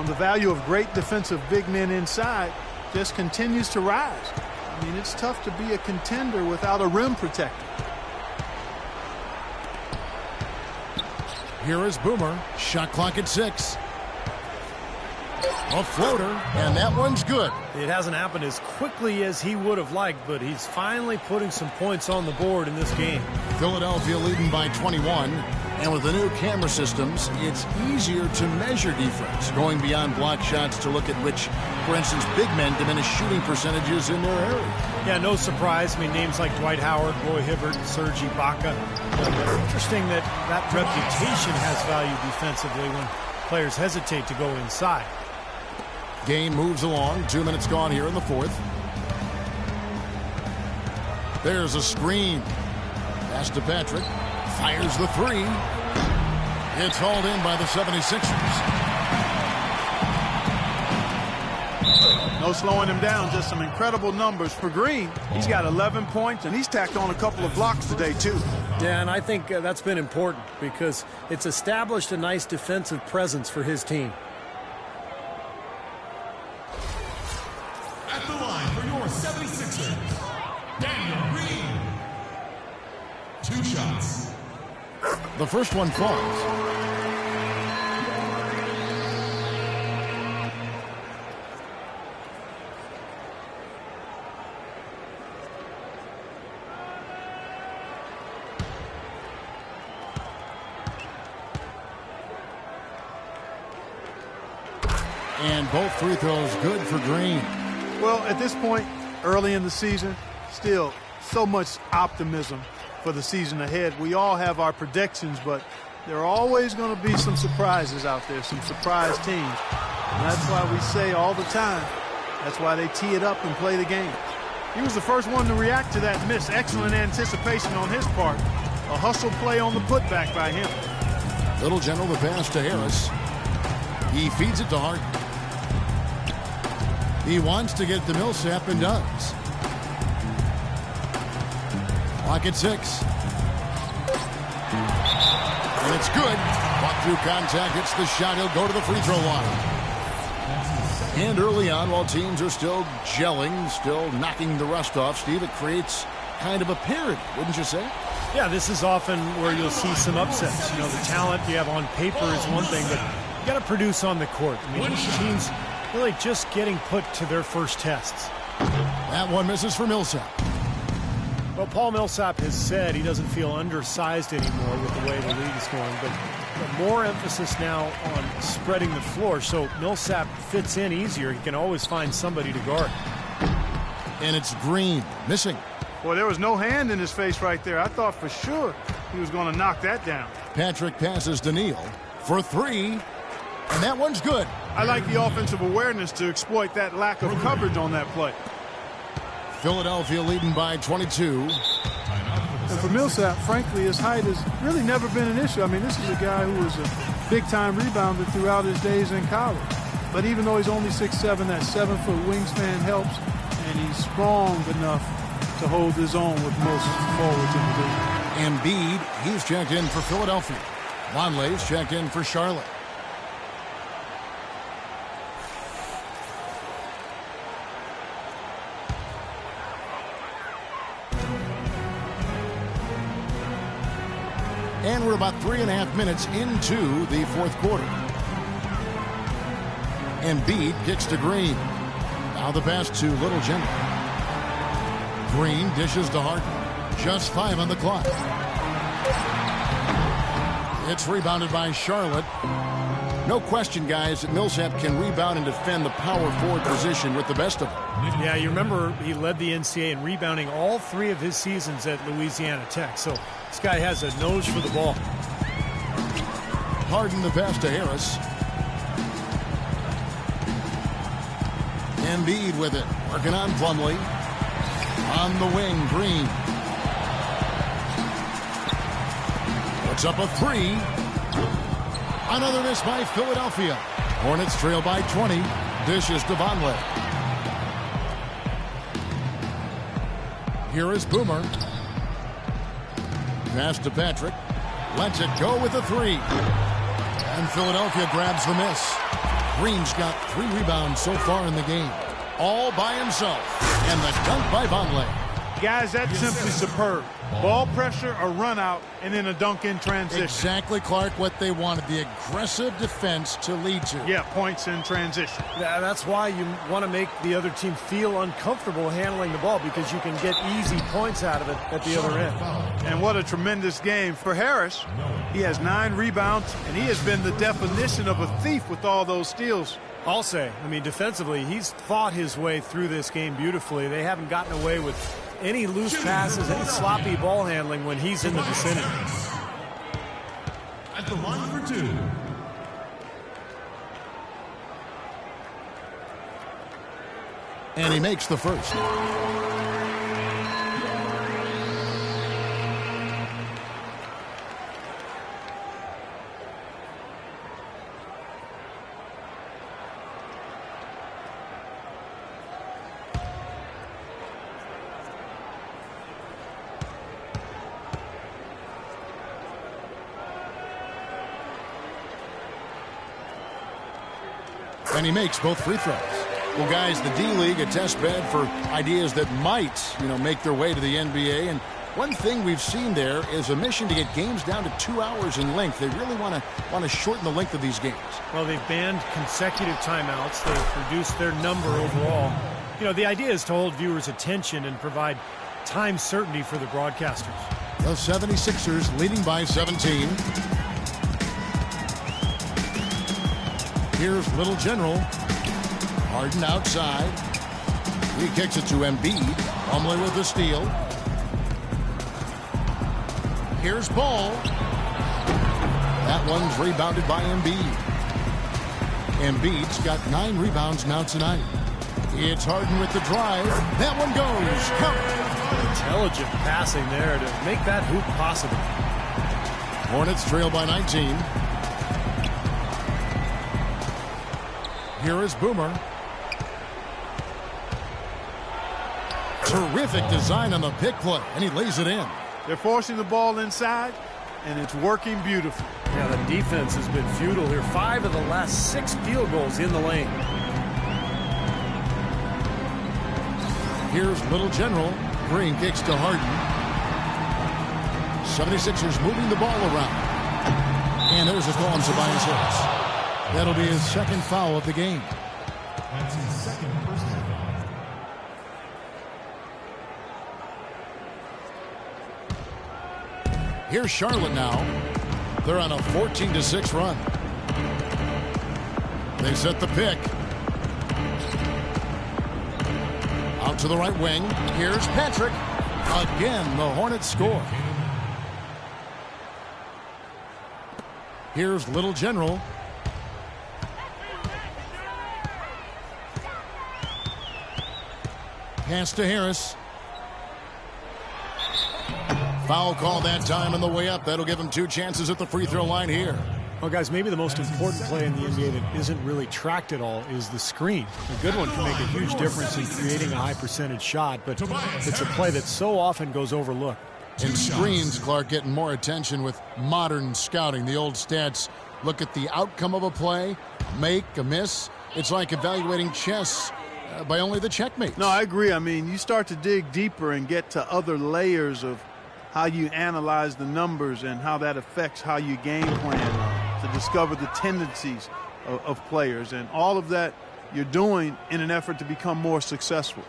the value of great defensive big men inside just continues to rise. I mean, it's tough to be a contender without a rim protector. Here is Boomer. Shot clock at 6. A floater, and that one's good. It hasn't happened as quickly as he would have liked, but he's finally putting some points on the board in this game. Philadelphia leading by 21. And with the new camera systems, it's easier to measure defense, going beyond block shots to look at which, for instance, big men diminish shooting percentages in their area. Yeah, no surprise. I mean, names like Dwight Howard, Roy Hibbert, Serge Ibaka. Interesting that that reputation has value defensively when players hesitate to go inside. Game moves along. 2 minutes gone here in the fourth. There's a screen. Pass to Patrick. Fires the 3. It's hauled in by the 76ers. No slowing him down, just some incredible numbers for Green. He's got 11 points, and he's tacked on a couple of blocks today, too. Yeah, and I think that's been important because it's established a nice defensive presence for his team. At the line for your 76ers, Daniel Green. 2 shots. The first one falls. And both free throws good for Green. Well, at this point, early in the season, still so much optimism for the season ahead. We all have our predictions, but there are always going to be some surprises out there, some surprise teams. And that's why we say all the time, that's why they tee it up and play the game. He was the first one to react to that miss. Excellent anticipation on his part. A hustle play on the putback by him. Little General the pass to Harris. He feeds it to Hart. He wants to get to Millsap and does. Clock at 6. And it's good. Walk through contact, hits the shot. He'll go to the free throw line. And early on, while teams are still gelling, still knocking the rust off, Steve, it creates kind of a parity, wouldn't you say? Yeah, this is often where you'll see some upsets. You know, the talent you have on paper is one thing, but you got to produce on the court. I mean, these teams really just getting put to their first tests. That one misses for Millsap. Well, Paul Millsap has said he doesn't feel undersized anymore with the way the league is going, but more emphasis now on spreading the floor, so Millsap fits in easier. He can always find somebody to guard. And it's Green missing. Boy, there was no hand in his face right there. I thought for sure he was going to knock that down. Patrick passes to Neal for 3, and that one's good. I like the offensive awareness to exploit that lack of coverage on that play. Philadelphia leading by 22. And for Millsap, frankly, his height has really never been an issue. I mean, this is a guy who was a big-time rebounder throughout his days in college. But even though he's only 6'7", that 7-foot wingspan helps, and he's strong enough to hold his own with most forwards in the league. Embiid, he's checked in for Philadelphia. Vonleh's checked in for Charlotte. And we're about 3.5 minutes into the fourth quarter. Embiid kicks to Green. Now the pass to Little General. Green dishes to Harden. Just 5 on the clock. It's rebounded by Charlotte. No question, guys, that Millsap can rebound and defend the power forward position with the best of them. Yeah, you remember he led the NCAA in rebounding all 3 of his seasons at Louisiana Tech. So this guy has a nose for the ball. Harden the pass to Harris. Embiid with it. Working on Plumlee. On the wing, Green. Puts up a 3. Another miss by Philadelphia. Hornets trail by 20. Dishes to Vonleh. Here is Boomer. Pass to Patrick. Lets it go with a 3. And Philadelphia grabs the miss. Green's got 3 rebounds so far in the game. All by himself. And the dunk by Vonleh. Guys, that's simply superb. Ball pressure, a run out, and then a dunk in transition. Exactly, Clark, what they wanted. The aggressive defense to lead to. Yeah, points in transition. Yeah, that's why you want to make the other team feel uncomfortable handling the ball, because you can get easy points out of it at the other end. And what a tremendous game for Harris. He has 9 rebounds, and he has been the definition of a thief with all those steals. I'll say, I mean, defensively, he's fought his way through this game beautifully. They haven't gotten away with any loose passes, any sloppy ball handling when he's in the vicinity. At the line for 2. And he makes the first. And he makes both free throws. Well, guys, the D-League, a test bed for ideas that might, make their way to the NBA. And one thing we've seen there is a mission to get games down to 2 hours in length. They really want to shorten the length of these games. Well, they've banned consecutive timeouts. They've reduced their number overall. The idea is to hold viewers' attention and provide time certainty for the broadcasters. The 76ers leading by 17. Here's Little General. Harden outside. He kicks it to Embiid. Plumlee with the steal. Here's Ball. That one's rebounded by Embiid. Embiid's got 9 rebounds now tonight. It's Harden with the drive. That one goes. Covered. Intelligent passing there to make that hoop possible. Hornets trail by 19. Here is Boomer. Terrific design on the pick play, and he lays it in. They're forcing the ball inside, and it's working beautifully. Yeah, the defense has been futile here. 5 of the last 6 field goals in the lane. Here's Little General. Green kicks to Harden. 76ers moving the ball around. And there's a call on Tobias Harris. That'll be his 2nd foul of the game. That's his 2nd personal foul. Here's Charlotte now. They're on a 14-6 run. They set the pick. Out to the right wing. Here's Patrick. Again, the Hornets score. Here's Little General. Pass to Harris. Foul call that time on the way up. That'll give him 2 chances at the free throw line here. Well, guys, maybe the most important play in the NBA that isn't really tracked at all is the screen. A good one can make a huge difference in creating a high percentage shot, but it's a play that so often goes overlooked. And screens, Clark, getting more attention with modern scouting. The old stats look at the outcome of a play, make, a miss. It's like evaluating chess by only the checkmate. No, I agree. I mean, you start to dig deeper and get to other layers of how you analyze the numbers and how that affects how you game plan to discover the tendencies of players. And all of that, you're doing in an effort to become more successful.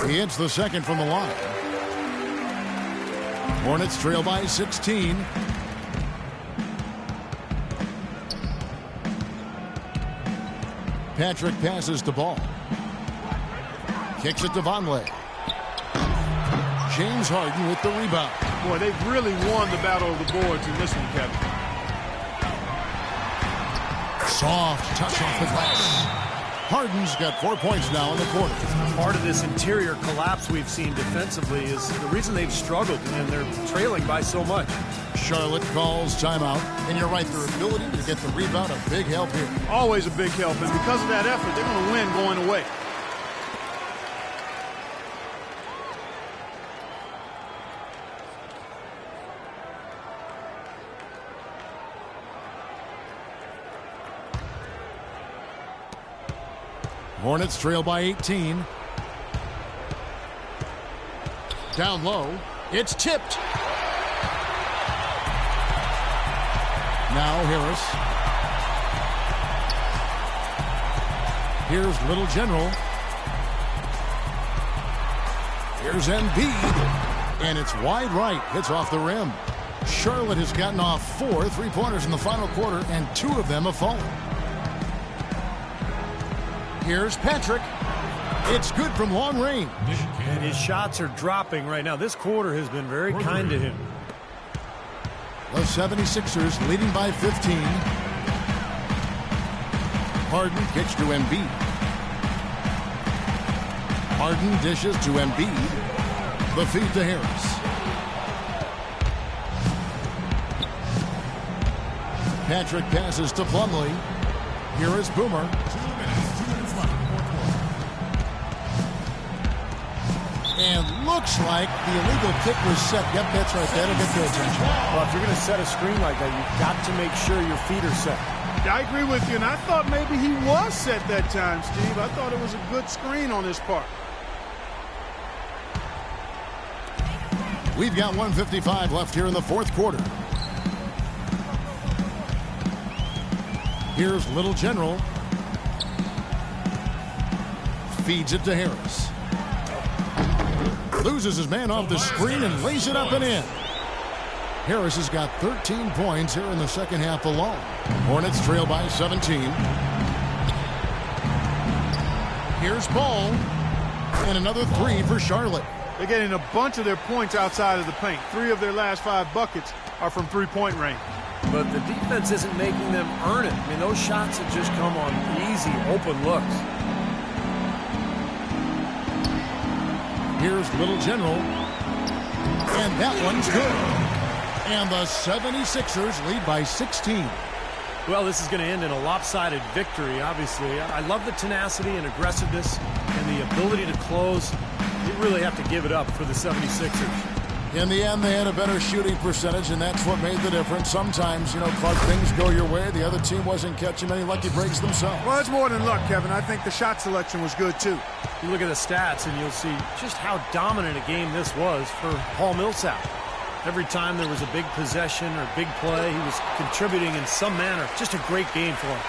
He hits the second from the line. Hornets trail by 16. Patrick passes the ball. Kicks it to Vonleh. James Harden with the rebound. Boy, they've really won the battle of the boards in this one, Kevin. Soft touch off the glass. Harden's got 4 points now in the quarter. Part of this interior collapse we've seen defensively is the reason they've struggled, and they're trailing by so much. Charlotte calls timeout, and you're right, their ability to get the rebound a big help here. Always a big help, and because of that effort, they're going to win going away. Hornets trail by 18. Down low. It's tipped. Now Harris. Here's Little General. Here's Embiid. And it's wide right. Hits off the rim. Charlotte has gotten off 4 3-pointers in the final quarter, and 2 of them have fallen. Here's Patrick. It's good from long range. And his shots are dropping right now. This quarter has been very kind to him. The 76ers leading by 15. Harden kicks to Embiid. Harden dishes to Embiid. The feed to Harris. Patrick passes to Plumlee. Here is Boomer. And looks like the illegal kick was set. Yep, that's right. That'll get their attention. Well, if you're going to set a screen like that, you've got to make sure your feet are set. I agree with you, and I thought maybe he was set that time, Steve. I thought it was a good screen on his part. We've got 1:55 left here in the fourth quarter. Here's Little General. Feeds it to Harris. Loses his man off the screen and lays it up and in. Harris has got 13 points here in the second half alone. Hornets trail by 17. Here's Ball. And another 3 for Charlotte. They're getting a bunch of their points outside of the paint. 3 of their last 5 buckets are from three-point range. But the defense isn't making them earn it. I mean, those shots have just come on easy, open looks. Here's Little General. And that one's good. And the 76ers lead by 16. Well, this is going to end in a lopsided victory, obviously. I love the tenacity and aggressiveness and the ability to close. You really have to give it up for the 76ers. In the end, they had a better shooting percentage, and that's what made the difference. Sometimes, Clark, things go your way. The other team wasn't catching many lucky breaks themselves. Well, it's more than luck, Kevin. I think the shot selection was good, too. You look at the stats, and you'll see just how dominant a game this was for Paul Millsap. Every time there was a big possession or big play, he was contributing in some manner. Just a great game for him.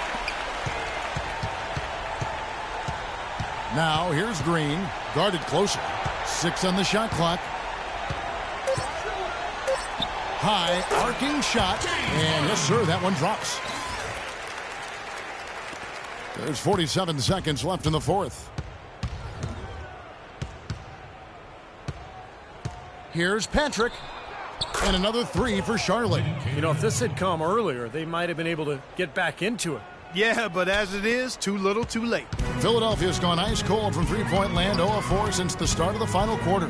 Now, here's Green, guarded closer. 6 on the shot clock. High arcing shot, and yes, sir, that one drops. There's 47 seconds left in the fourth. Here's Patrick, and another 3 for Charlotte. If this had come earlier, they might have been able to get back into it. Yeah, but as it is, too little, too late. Philadelphia's gone ice cold from three-point land, 0 of 4 since the start of the final quarter.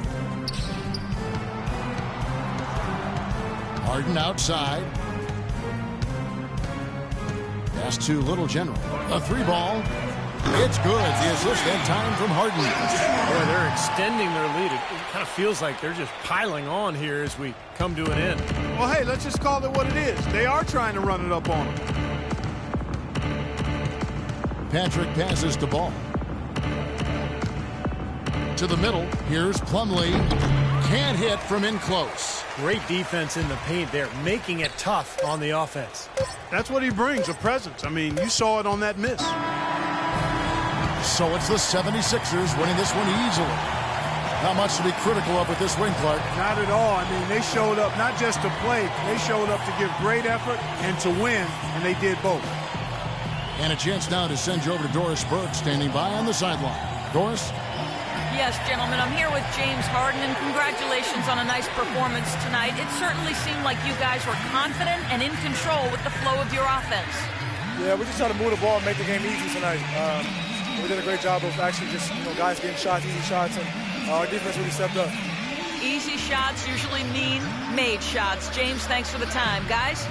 Harden outside. Pass to Little General. A 3 ball. It's good. The assist and time from Harden. Boy, they're extending their lead. It kind of feels like they're just piling on here as we come to an end. Well, hey, let's just call it what it is. They are trying to run it up on them. Patrick passes to Ball. To the middle. Here's Plumlee. Can't hit from in close. Great defense in the paint there, making it tough on the offense. That's what he brings, a presence. I mean, you saw it on that miss. So it's the 76ers winning this one easily. Not much to be critical of with this win, Clark. Not at all. I mean, they showed up not just to play. They showed up to give great effort and to win, and they did both. And a chance now to send you over to Doris Burke, standing by on the sideline. Doris? Yes, gentlemen, I'm here with James Harden, and congratulations on a nice performance tonight. It certainly seemed like you guys were confident and in control with the flow of your offense. Yeah, we just try to move the ball and make the game easy tonight. We did a great job of actually just, guys getting shots, easy shots, and our defense really stepped up. Easy shots usually mean made shots. James, thanks for the time. Guys?